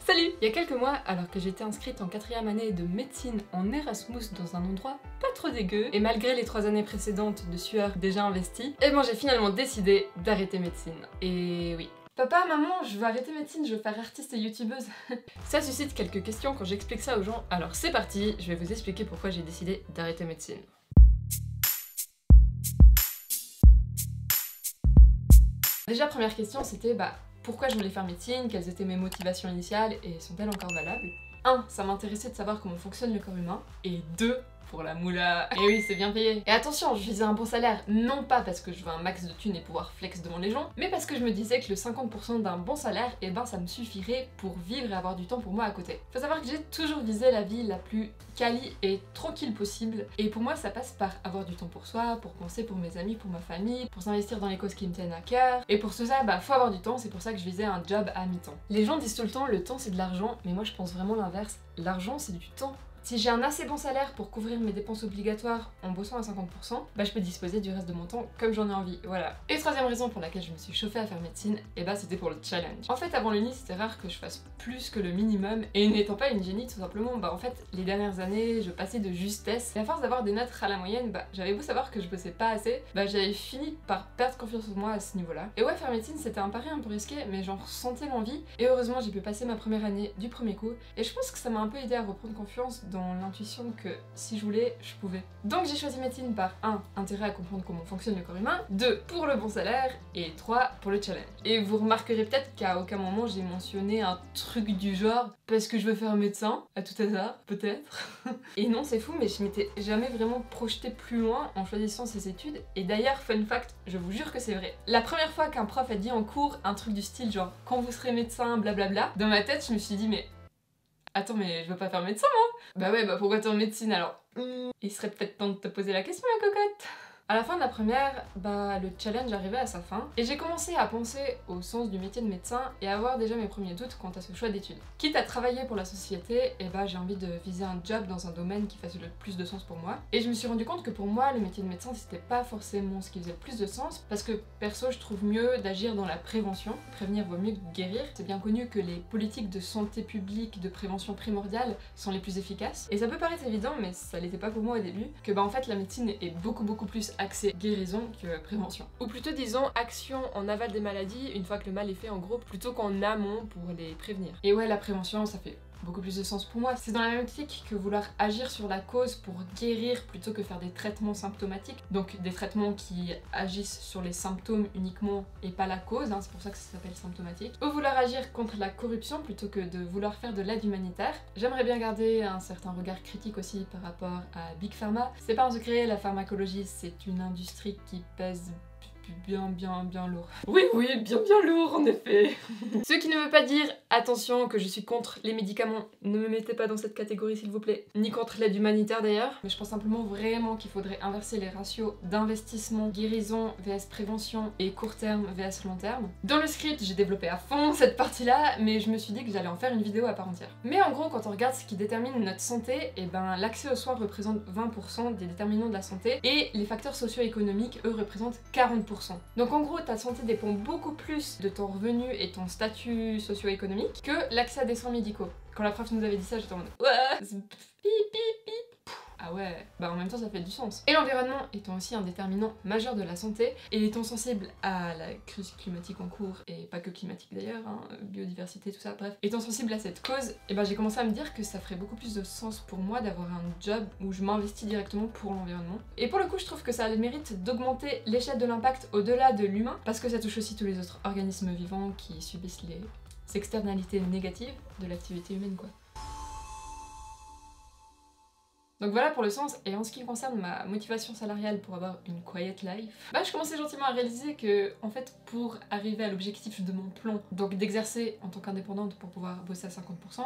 Salut! Il y a quelques mois, alors que j'étais inscrite en 4e année de médecine en Erasmus dans un endroit pas trop dégueu, et malgré les 3 années précédentes de sueur déjà investie, et bon j'ai finalement décidé d'arrêter médecine. Et oui. Papa, maman, je veux arrêter médecine, je veux faire artiste et youtubeuse. Ça suscite quelques questions quand j'explique ça aux gens, alors c'est parti, je vais vous expliquer pourquoi j'ai décidé d'arrêter médecine. Déjà, première question, c'était pourquoi je voulais faire médecine, quelles étaient mes motivations initiales et sont-elles encore valables? 1. Ça m'intéressait de savoir comment fonctionne le corps humain. Et 2. Pour la moula. Et oui, c'est bien payé. Et attention, je visais un bon salaire, non pas parce que je veux un max de thunes et pouvoir flex devant les gens, mais parce que je me disais que le 50% d'un bon salaire, et ben ça me suffirait pour vivre et avoir du temps pour moi à côté. Faut savoir que j'ai toujours visé la vie la plus quali et tranquille possible, et pour moi ça passe par avoir du temps pour soi, pour penser pour mes amis, pour ma famille, pour s'investir dans les causes qui me tiennent à cœur, et pour tout ça, faut avoir du temps, c'est pour ça que je visais un job à mi-temps. Les gens disent tout le temps, le temps c'est de l'argent, mais moi je pense vraiment l'inverse, l'argent c'est du temps. Si j'ai un assez bon salaire pour couvrir mes dépenses obligatoires en bossant à 50%, je peux disposer du reste de mon temps comme j'en ai envie, voilà. Et troisième raison pour laquelle je me suis chauffée à faire médecine, c'était pour le challenge. En fait, avant l'uni, c'était rare que je fasse plus que le minimum, et n'étant pas une génie tout simplement, en fait, les dernières années, je passais de justesse, et à force d'avoir des notes à la moyenne, j'avais beau savoir que je bossais pas assez, j'avais fini par perdre confiance en moi à ce niveau-là. Et ouais, faire médecine, c'était un pari un peu risqué, mais j'en ressentais l'envie, et heureusement, j'ai pu passer ma première année du premier coup, et je pense que ça m'a un peu aidé à reprendre confiance dans l'intuition que si je voulais, je pouvais. Donc j'ai choisi médecine par 1. Intérêt à comprendre comment fonctionne le corps humain, 2. Pour le bon salaire, et 3. Pour le challenge. Et vous remarquerez peut-être qu'à aucun moment j'ai mentionné un truc du genre parce que je veux faire médecin, à tout hasard, peut-être. Et non, c'est fou, mais je m'étais jamais vraiment projetée plus loin en choisissant ces études, et d'ailleurs, fun fact, je vous jure que c'est vrai. La première fois qu'un prof a dit en cours un truc du style genre quand vous serez médecin, blablabla, dans ma tête je me suis dit mais attends, mais je veux pas faire médecin, moi. Pourquoi t'es en médecine alors? Il serait peut-être temps de te poser la question, ma cocotte. À la fin de la première, le challenge arrivait à sa fin, et j'ai commencé à penser au sens du métier de médecin et à avoir déjà mes premiers doutes quant à ce choix d'études. Quitte à travailler pour la société, j'ai envie de viser un job dans un domaine qui fasse le plus de sens pour moi. Et je me suis rendu compte que pour moi, le métier de médecin, c'était pas forcément ce qui faisait le plus de sens, parce que perso, je trouve mieux d'agir dans la prévention. Prévenir vaut mieux que guérir. C'est bien connu que les politiques de santé publique, de prévention primordiale, sont les plus efficaces. Et ça peut paraître évident, mais ça l'était pas pour moi au début, que en fait la médecine est beaucoup plus axé guérison que prévention. Ou plutôt disons action en aval des maladies une fois que le mal est fait en gros, plutôt qu'en amont pour les prévenir. Et ouais, la prévention ça fait beaucoup plus de sens pour moi. C'est dans la même optique que vouloir agir sur la cause pour guérir plutôt que faire des traitements symptomatiques. Donc des traitements qui agissent sur les symptômes uniquement et pas la cause, c'est pour ça que ça s'appelle symptomatique. Ou vouloir agir contre la corruption plutôt que de vouloir faire de l'aide humanitaire. J'aimerais bien garder un certain regard critique aussi par rapport à Big Pharma. C'est pas un secret, la pharmacologie c'est une industrie qui pèse bien lourd. Oui, bien lourd en effet. Ce qui ne veut pas dire, attention, que je suis contre les médicaments. Ne me mettez pas dans cette catégorie s'il vous plaît. Ni contre l'aide humanitaire d'ailleurs. Mais je pense simplement vraiment qu'il faudrait inverser les ratios d'investissement, guérison vs prévention et court terme vs long terme. Dans le script, j'ai développé à fond cette partie-là, mais je me suis dit que j'allais en faire une vidéo à part entière. Mais en gros, quand on regarde ce qui détermine notre santé, l'accès aux soins représente 20% des déterminants de la santé et les facteurs socio-économiques, eux, représentent 40%. Donc en gros, ta santé dépend beaucoup plus de ton revenu et ton statut socio-économique que l'accès à des soins médicaux. Quand la prof nous avait dit ça, j'étais en mode ouais, pip. Ah ouais, en même temps ça fait du sens. Et l'environnement étant aussi un déterminant majeur de la santé, et étant sensible à la crise climatique en cours, et pas que climatique d'ailleurs, biodiversité, tout ça, bref, étant sensible à cette cause, j'ai commencé à me dire que ça ferait beaucoup plus de sens pour moi d'avoir un job où je m'investis directement pour l'environnement. Et pour le coup, je trouve que ça a le mérite d'augmenter l'échelle de l'impact au-delà de l'humain, parce que ça touche aussi tous les autres organismes vivants qui subissent les externalités négatives de l'activité humaine, quoi. Donc voilà pour le sens, et en ce qui concerne ma motivation salariale pour avoir une quiet life, je commençais gentiment à réaliser que, en fait, pour arriver à l'objectif de mon plan, donc d'exercer en tant qu'indépendante pour pouvoir bosser à 50%,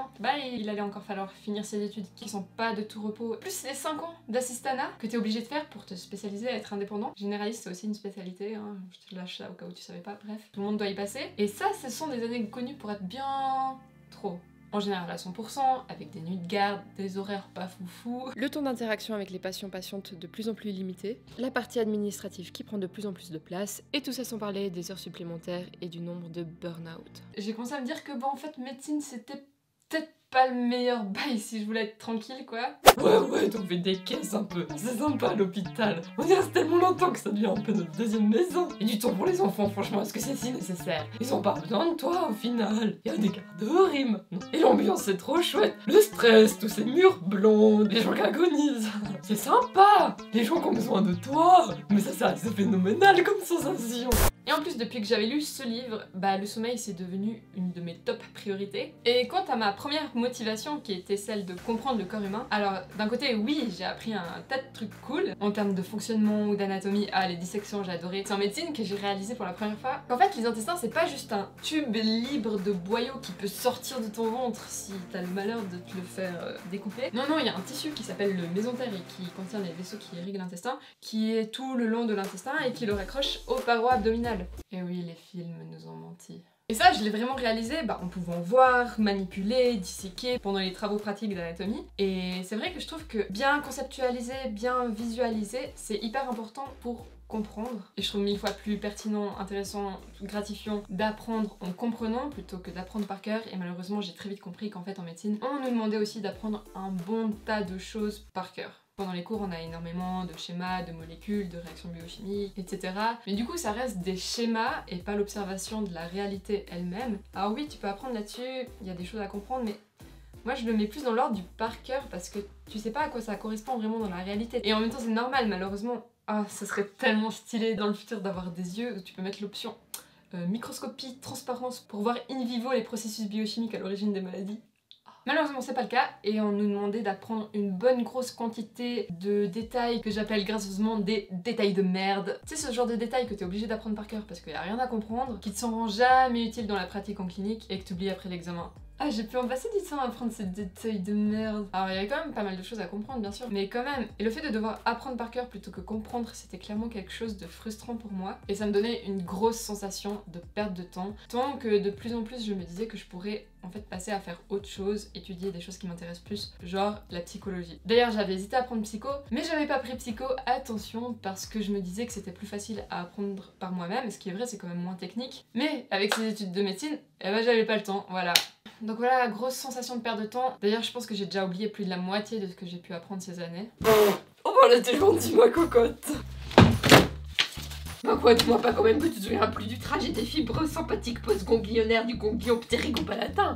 il allait encore falloir finir ces études qui sont pas de tout repos, plus les 5 ans d'assistanat que t'es obligé de faire pour te spécialiser à être indépendant. Généraliste, c'est aussi une spécialité, je te lâche ça au cas où tu savais pas, bref, tout le monde doit y passer. Et ça, ce sont des années connues pour être bien trop. En général à 100%, avec des nuits de garde, des horaires pas foufou, le temps d'interaction avec les patients-patientes de plus en plus limité, la partie administrative qui prend de plus en plus de place, et tout ça sans parler des heures supplémentaires et du nombre de burn-out. J'ai commencé à me dire que en fait médecine c'était peut-être pas le meilleur bail si je voulais être tranquille quoi. Ouais, donc fais des caisses un peu, c'est sympa l'hôpital. On y reste tellement longtemps que ça devient un peu notre deuxième maison. Et du temps pour les enfants, franchement, est-ce que c'est si nécessaire? Ils ont pas besoin de toi au final. Il y a des garde-rimes. Et l'ambiance c'est trop chouette. Le stress, tous ces murs blonds, les gens qui agonisent. C'est sympa. Les gens qui ont besoin de toi. Mais ça c'est phénoménal comme sensation. Et en plus, depuis que j'avais lu ce livre, bah le sommeil c'est devenu une de mes top priorités. Et quant à ma première motivation qui était celle de comprendre le corps humain, alors d'un côté oui, j'ai appris un tas de trucs cool en termes de fonctionnement ou d'anatomie. Ah, les dissections j'ai adoré. C'est en médecine que j'ai réalisé pour la première fois qu'en fait les intestins c'est pas juste un tube libre de boyaux qui peut sortir de ton ventre si t'as le malheur de te le faire découper. Non, il y a un tissu qui s'appelle le mésentère et qui contient les vaisseaux qui irriguent l'intestin, qui est tout le long de l'intestin et qui le raccroche aux parois abdominales. Et oui, les films nous ont menti. Et ça, je l'ai vraiment réalisé en pouvant voir, manipuler, disséquer pendant les travaux pratiques d'anatomie. Et c'est vrai que je trouve que bien conceptualiser, bien visualiser, c'est hyper important pour comprendre. Et je trouve 1000 fois plus pertinent, intéressant, gratifiant d'apprendre en comprenant plutôt que d'apprendre par cœur. Et malheureusement, j'ai très vite compris qu'en fait en médecine, on nous demandait aussi d'apprendre un bon tas de choses par cœur. Pendant les cours, on a énormément de schémas, de molécules, de réactions biochimiques, etc. Mais du coup, ça reste des schémas et pas l'observation de la réalité elle-même. Alors oui, tu peux apprendre là-dessus, il y a des choses à comprendre, mais moi je le mets plus dans l'ordre du par cœur parce que tu sais pas à quoi ça correspond vraiment dans la réalité. Et en même temps, c'est normal, malheureusement. Ah, ça serait tellement stylé dans le futur d'avoir des yeux où tu peux mettre l'option microscopie, transparence pour voir in vivo les processus biochimiques à l'origine des maladies. Malheureusement c'est pas le cas et on nous demandait d'apprendre une bonne grosse quantité de détails que j'appelle gracieusement des détails de merde. C'est ce genre de détails que t'es obligé d'apprendre par cœur parce qu'il y a rien à comprendre, qui te seront jamais utiles dans la pratique en clinique et que t'oublies après l'examen. Ah, j'ai pu en passer du temps à apprendre ces détails de merde. Alors il y avait quand même pas mal de choses à comprendre bien sûr, mais quand même. Et le fait de devoir apprendre par cœur plutôt que comprendre, c'était clairement quelque chose de frustrant pour moi. Et ça me donnait une grosse sensation de perte de temps. Tant que de plus en plus je me disais que je pourrais en fait passer à faire autre chose, étudier des choses qui m'intéressent plus, genre la psychologie. D'ailleurs j'avais hésité à prendre psycho, mais j'avais pas pris psycho, attention, parce que je me disais que c'était plus facile à apprendre par moi-même, et ce qui est vrai c'est quand même moins technique. Mais avec ces études de médecine, eh ben j'avais pas le temps, voilà. Donc voilà, grosse sensation de perte de temps. D'ailleurs je pense que j'ai déjà oublié plus de la moitié de ce que j'ai pu apprendre ces années. Oh bah là t'es gentille ma cocotte. Bah quoi, dis-moi pas quand même que tu te souviens plus du trajet des fibres sympathiques post-ganglionnaires du ganglion ptérygopalatin.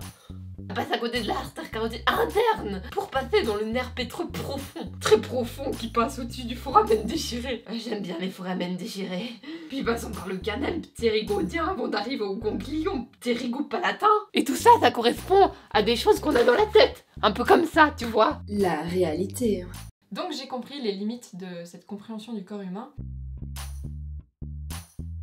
On passe à côté de l'artère carotide interne pour passer dans le nerf pétreux profond, très profond, qui passe au-dessus du foramen déchiré. J'aime bien les foramens déchirés. Puis passons par le canal ptérygoïdien avant d'arriver au ganglion ptérygopalatin. Et tout ça, ça correspond à des choses qu'on a dans la tête. Un peu comme ça, tu vois. La réalité. Donc j'ai compris les limites de cette compréhension du corps humain.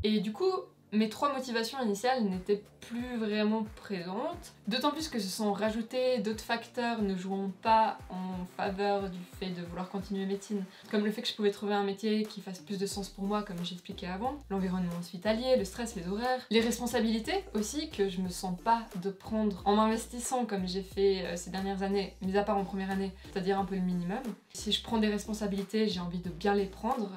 Et du coup, mes 3 motivations initiales n'étaient plus vraiment présentes. D'autant plus que se sont rajoutés d'autres facteurs ne jouant pas en faveur du fait de vouloir continuer médecine. Comme le fait que je pouvais trouver un métier qui fasse plus de sens pour moi, comme j'expliquais avant. L'environnement hospitalier, le stress, les horaires. Les responsabilités aussi, que je me sens pas de prendre en m'investissant comme j'ai fait ces dernières années, mis à part en première année, c'est-à-dire un peu le minimum. Si je prends des responsabilités, j'ai envie de bien les prendre.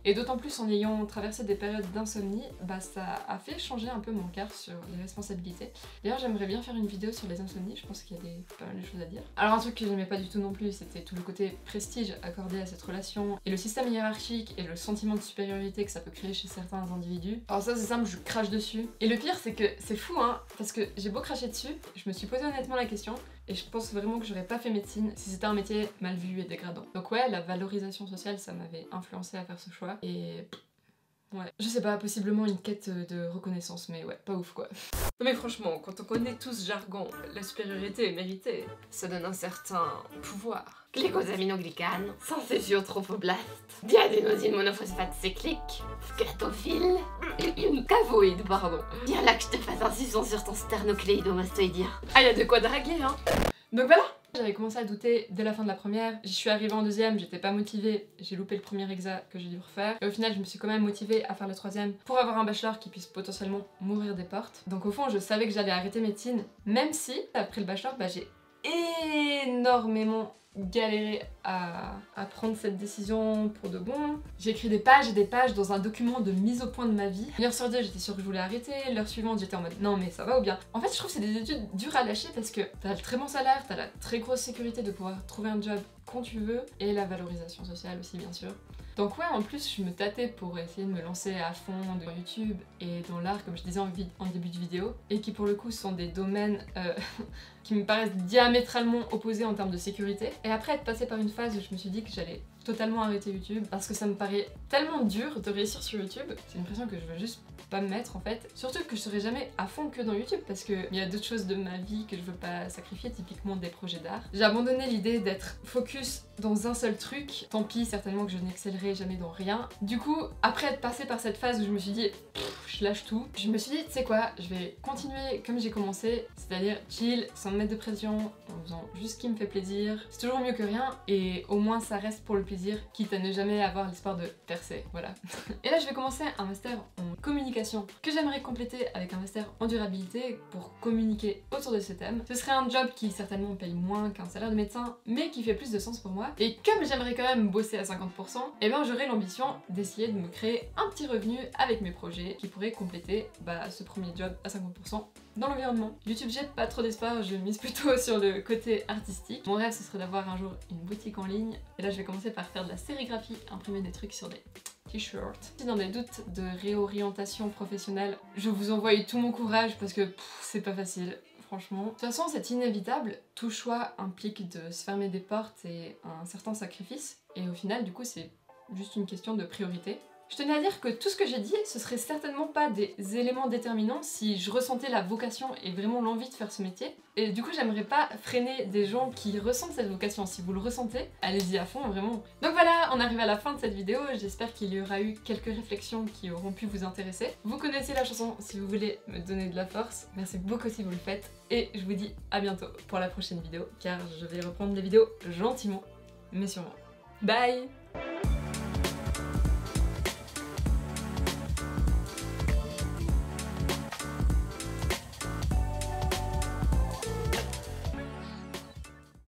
Et d'autant plus en ayant traversé des périodes d'insomnie, bah ça a fait changer un peu mon regard sur les responsabilités. D'ailleurs j'aimerais bien faire une vidéo sur les insomnies, je pense qu'il y a pas mal de choses à dire. Alors un truc que j'aimais pas du tout non plus, c'était tout le côté prestige accordé à cette relation, et le système hiérarchique et le sentiment de supériorité que ça peut créer chez certains individus. Alors ça c'est simple, je crache dessus. Et le pire c'est que c'est fou hein, parce que j'ai beau cracher dessus, je me suis posé honnêtement la question, et je pense vraiment que j'aurais pas fait médecine si c'était un métier mal vu et dégradant. Donc ouais, la valorisation sociale, ça m'avait influencé à faire ce choix. Et ouais, je sais pas, possiblement une quête de reconnaissance, mais ouais, pas ouf quoi. Mais franchement, quand on connaît tout ce jargon, la supériorité est méritée. Ça donne un certain pouvoir. Glycosaminoglycane, synthésion trophoblaste, diadénosine monophosphate cyclique, scatophile, cavoïde, pardon. Viens là que je te fasse un suçon sur ton sternocléidomastoïdien. Ah, y'a de quoi draguer, hein. Donc voilà. J'avais commencé à douter dès la fin de la première, j'y suis arrivée en deuxième, j'étais pas motivée, j'ai loupé le premier exa que j'ai dû refaire. Et au final, je me suis quand même motivée à faire le troisième pour avoir un bachelor qui puisse potentiellement m'ouvrir des portes. Donc au fond, je savais que j'allais arrêter médecine, même si, après le bachelor, bah j'ai énormément galéré à prendre cette décision pour de bon. J'ai écrit des pages et des pages dans un document de mise au point de ma vie. Une heure sur deux, j'étais sûre que je voulais arrêter. L'heure suivante, j'étais en mode non mais ça va ou bien. En fait, je trouve que c'est des études dures à lâcher parce que t'as le très bon salaire, t'as la très grosse sécurité de pouvoir trouver un job quand tu veux et la valorisation sociale aussi bien sûr. Donc ouais, en plus je me tâtais pour essayer de me lancer à fond dans YouTube et dans l'art comme je disais en début de vidéo, et qui pour le coup sont des domaines qui me paraissent diamétralement opposés en termes de sécurité. Et après être passée par une phase où je me suis dit que j'allais totalement arrêter YouTube parce que ça me paraît tellement dur de réussir sur YouTube, c'est une pression que je veux juste pas me mettre en fait. Surtout que je serai jamais à fond que dans YouTube parce qu'il y a d'autres choses de ma vie que je veux pas sacrifier, typiquement des projets d'art. J'ai abandonné l'idée d'être focus dans un seul truc, tant pis certainement que je n'excellerai jamais dans rien. Du coup, après être passée par cette phase où je me suis dit je lâche tout, je me suis dit tu sais quoi, je vais continuer comme j'ai commencé, c'est-à-dire chill, sans me mettre de pression, en faisant juste ce qui me fait plaisir. C'est toujours mieux que rien et au moins ça reste pour le plaisir, quitte à ne jamais avoir l'espoir de percer, voilà. Et là je vais commencer un master en communication que j'aimerais compléter avec un master en durabilité pour communiquer autour de ce thème. Ce serait un job qui certainement paye moins qu'un salaire de médecin mais qui fait plus de sens pour moi, et comme j'aimerais quand même bosser à 50%, et ben j'aurai l'ambition d'essayer de me créer un petit revenu avec mes projets qui pourrait compléter ce premier job à 50% dans l'environnement. YouTube, j'ai pas trop d'espoir, je mise plutôt sur le côté artistique. Mon rêve ce serait d'avoir un jour une boutique en ligne, et là je vais commencer par faire de la sérigraphie, imprimer des trucs sur des t-shirts. Si dans des doutes de réorientation professionnelle, je vous envoie tout mon courage parce que c'est pas facile. Franchement. De toute façon, c'est inévitable. Tout choix implique de se fermer des portes et un certain sacrifice. Et au final, du coup, c'est juste une question de priorité. Je tenais à dire que tout ce que j'ai dit, ce serait certainement pas des éléments déterminants si je ressentais la vocation et vraiment l'envie de faire ce métier. Et du coup, j'aimerais pas freiner des gens qui ressentent cette vocation. Si vous le ressentez, allez-y à fond, vraiment. Donc voilà, on arrive à la fin de cette vidéo. J'espère qu'il y aura eu quelques réflexions qui auront pu vous intéresser. Vous connaissez la chanson si vous voulez me donner de la force. Merci beaucoup si vous le faites. Et je vous dis à bientôt pour la prochaine vidéo, car je vais reprendre les vidéos gentiment, mais sûrement. Bye!